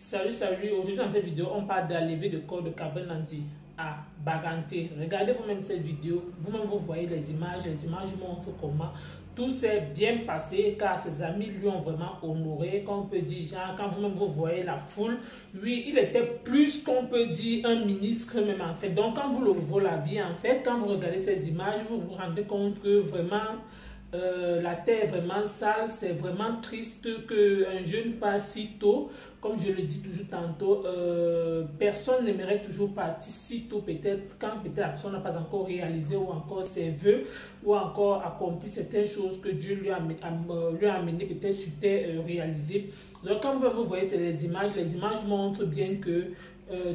Salut, aujourd'hui dans cette vidéo, on parle de la levée de corps de Gabriel Nandi à Baganté. Regardez vous-même cette vidéo, vous-même vous voyez les images montrent comment tout s'est bien passé car ses amis lui ont vraiment honoré, comme on peut dire, genre, quand vous-même vous voyez la foule, lui, il était plus qu'on peut dire un ministre même en fait. Donc quand vous le voyez la vie en fait, quand vous regardez ces images, vous vous rendez compte que vraiment la terre est vraiment sale, c'est vraiment triste qu'un jeune passe si tôt. Comme je le dis toujours tantôt, personne n'aimerait toujours partir si tôt, peut-être quand peut-être la personne n'a pas encore réalisé ou encore ses vœux ou encore accompli certaines choses que Dieu lui a amené peut-être sur terre réalisées. Donc quand vous voyez les images montrent bien que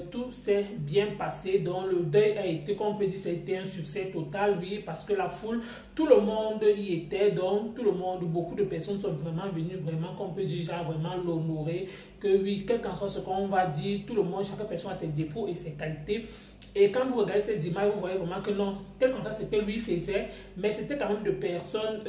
tout s'est bien passé, donc le deuil a été, comme on peut dire, ça a été un succès total, oui, parce que la foule, tout le monde y était, donc tout le monde, beaucoup de personnes sont vraiment venues, vraiment, comme on peut dire, genre, vraiment l'honorer, que oui, quel qu'en soit ce qu'on va dire, tout le monde, chaque personne a ses défauts et ses qualités. Et quand vous regardez ces images, vous voyez vraiment que non, quel qu'en soit ce que lui faisait, mais c'était quand même de personnes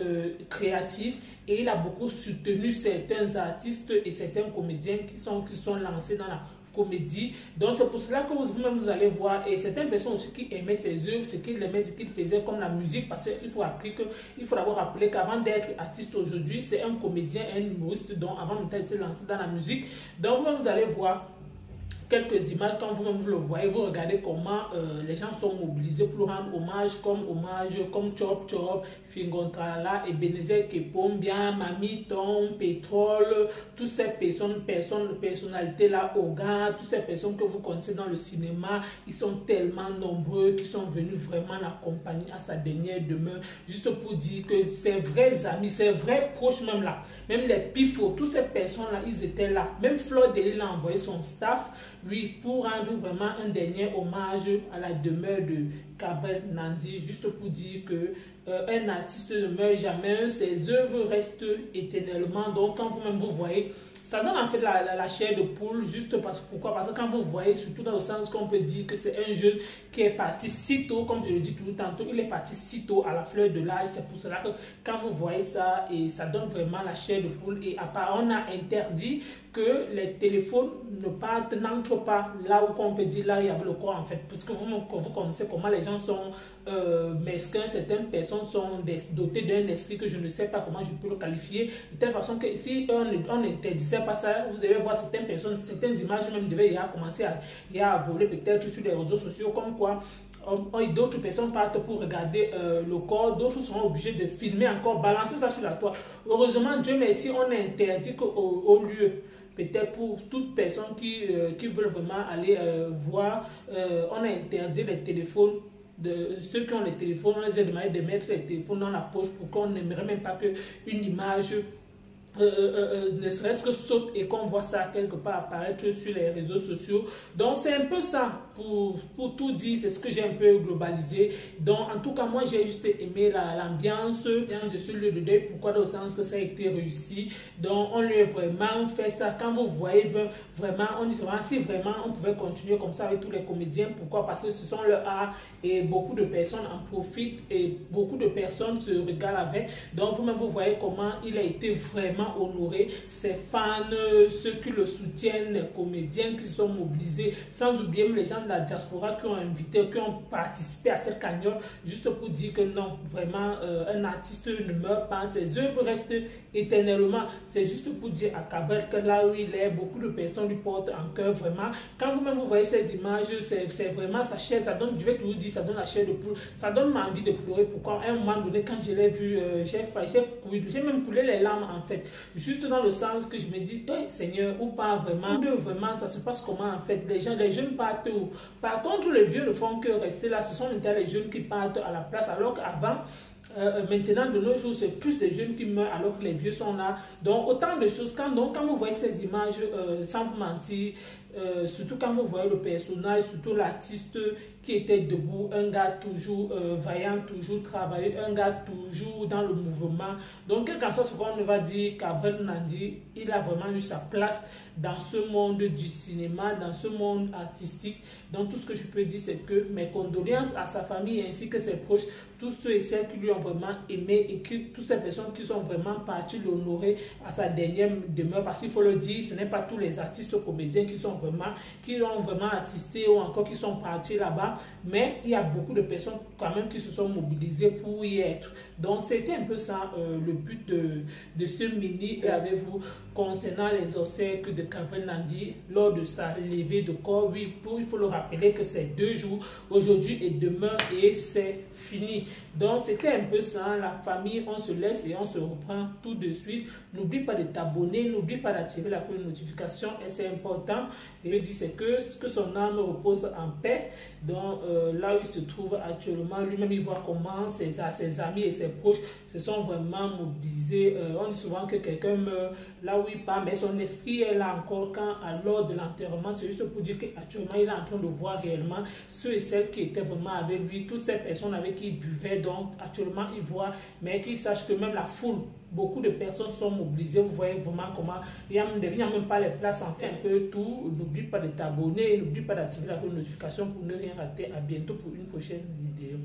créatives et il a beaucoup soutenu certains artistes et certains comédiens qui sont lancés dans la comédie. Donc c'est pour cela que vous-même vous allez voir, et certaines personnes aussi qui aimaient ses œuvres, ce qu'il aimait, ce qu'il faisait, comme la musique, parce qu'il faut d'abord rappeler qu'avant d'être artiste aujourd'hui, c'est un comédien, un humoriste, donc avant de se lancer dans la musique. Donc vous allez voir quelques images, quand vous-même vous le voyez, vous regardez comment les gens sont mobilisés pour rendre hommage, comme Chop Chop, Fingontrala, Ebenezer Kepombia, Mami Tom, Pétrole, toutes ces personnalités là, Oga, toutes ces personnes que vous connaissez dans le cinéma, ils sont tellement nombreux qui sont venus vraiment l'accompagner à sa dernière demeure, juste pour dire que ses vrais amis, ses vrais proches même là, même les pifos, toutes ces personnes là, ils étaient là. Même Fleur Delis a envoyé son staff, lui, pour rendre vraiment un dernier hommage à la demeure de Gabriel Nandi, juste pour dire que un artiste ne meurt jamais, ses œuvres restent éternellement. Donc quand vous-même vous voyez, ça donne en fait la chair de poule, juste pourquoi? Parce que quand vous voyez, surtout dans le sens qu'on peut dire que c'est un jeune qui est parti si tôt, comme je le dis tout le temps, il est parti si tôt à la fleur de l'âge. C'est pour cela que quand vous voyez ça, et ça donne vraiment la chair de poule. Et à part, on a interdit que les téléphones n'entrent pas là où on peut dire là il y avait le corps en fait, parce que vous connaissez comment les gens sont mesquins, certaines personnes sont dotées d'un esprit que je ne sais pas comment je peux le qualifier, de telle façon que si on n'interdisait pas ça, vous devez voir certaines personnes, certaines images même devaient commencer à voler peut-être sur les réseaux sociaux, comme quoi d'autres personnes partent pour regarder le corps, d'autres seront obligés de filmer encore, balancer ça sur la toile. Heureusement, Dieu merci, on a interdit qu'au lieu, peut-être pour toute personne qui veulent vraiment aller voir, on a interdit les téléphones. De ceux qui ont les téléphones, on les a demandé de mettre les téléphones dans la poche pour qu'on n'aimerait même pas qu'une image ne serait-ce que saute et qu'on voit ça quelque part apparaître sur les réseaux sociaux. Donc c'est un peu ça pour tout dire, c'est ce que j'ai un peu globalisé. Donc en tout cas moi j'ai juste aimé l'ambiance de ce lieu de deuil. Pourquoi? Dans le sens que ça a été réussi, donc on lui a vraiment fait ça. Quand vous voyez vraiment, on dit vraiment, si vraiment on pouvait continuer comme ça avec tous les comédiens, pourquoi? Parce que ce sont leur art et beaucoup de personnes en profitent et beaucoup de personnes se régalent avec. Donc vous-même vous voyez comment il a été vraiment honoré, ses fans, ceux qui le soutiennent, les comédiens qui se sont mobilisés, sans oublier les gens de la diaspora qui ont invité, qui ont participé à cette cagnotte, juste pour dire que non, vraiment, un artiste ne meurt pas, ses œuvres restent éternellement. C'est juste pour dire à Gabriel que là où il est, beaucoup de personnes lui portent en cœur, vraiment. Quand vous-même vous voyez ces images, c'est vraiment sa chair, ça donne, je vais toujours dire, ça donne la chair de poule, ça donne envie de pleurer. Pourquoi? À un moment donné, quand je l'ai vu, j'ai même coulé les larmes en fait. Juste dans le sens que je me dis, hey, Seigneur, ou pas vraiment, vraiment, ça se passe comment en fait? Les jeunes partent où? Par contre, les vieux ne font que rester là, ce sont les jeunes qui partent à la place, alors qu'avant, maintenant de nos jours c'est plus des jeunes qui meurent alors que les vieux sont là. Donc autant de choses. Quand vous voyez ces images, sans vous mentir, surtout quand vous voyez le personnage, surtout l'artiste qui était debout, un gars toujours vaillant, toujours travailleux, un gars toujours dans le mouvement. Donc quel qu'en soit ce qu'on va dire, Gabriel Nandi, il a vraiment eu sa place dans ce monde du cinéma, dans ce monde artistique. Donc tout ce que je peux dire, c'est que mes condoléances à sa famille ainsi que ses proches, tous ceux et celles qui lui ont vraiment aimé et toutes ces personnes qui sont vraiment parties l'honorer à sa dernière demeure. Parce qu'il faut le dire, ce n'est pas tous les artistes comédiens qui ont vraiment assisté ou encore qui sont partis là-bas, mais il y a beaucoup de personnes quand même qui se sont mobilisées pour y être. Donc c'était un peu ça le but de ce mini avec vous concernant les obsèques de Cabrel Nandi lors de sa levée de corps. Oui, il faut le rappeler que c'est 2 jours, aujourd'hui et demain, et c'est fini. Donc c'était un peu ça, la famille, on se laisse et on se reprend tout de suite. N'oublie pas de t'abonner, n'oublie pas d'activer la cloche de notification, et c'est important. Et je dis c'est que son âme repose en paix. Donc là où il se trouve actuellement, lui-même il voit comment ses amis et ses proches se sont vraiment mobilisés. On dit souvent que quelqu'un meurt là où il part, mais son esprit est là encore quand à l'heure de l'enterrement. C'est juste pour dire qu'actuellement il est en train de voir réellement ceux et celles qui étaient vraiment avec lui, toutes ces personnes avec qui il buvait. Donc actuellement il voit, mais qu'il sache que même la foule, beaucoup de personnes sont mobilisées. Vous voyez vraiment comment il n'y a même pas les places, en fait un peu tout. N'oublie pas de t'abonner, n'oublie pas d'activer la notification pour ne rien rater. À bientôt pour une prochaine vidéo.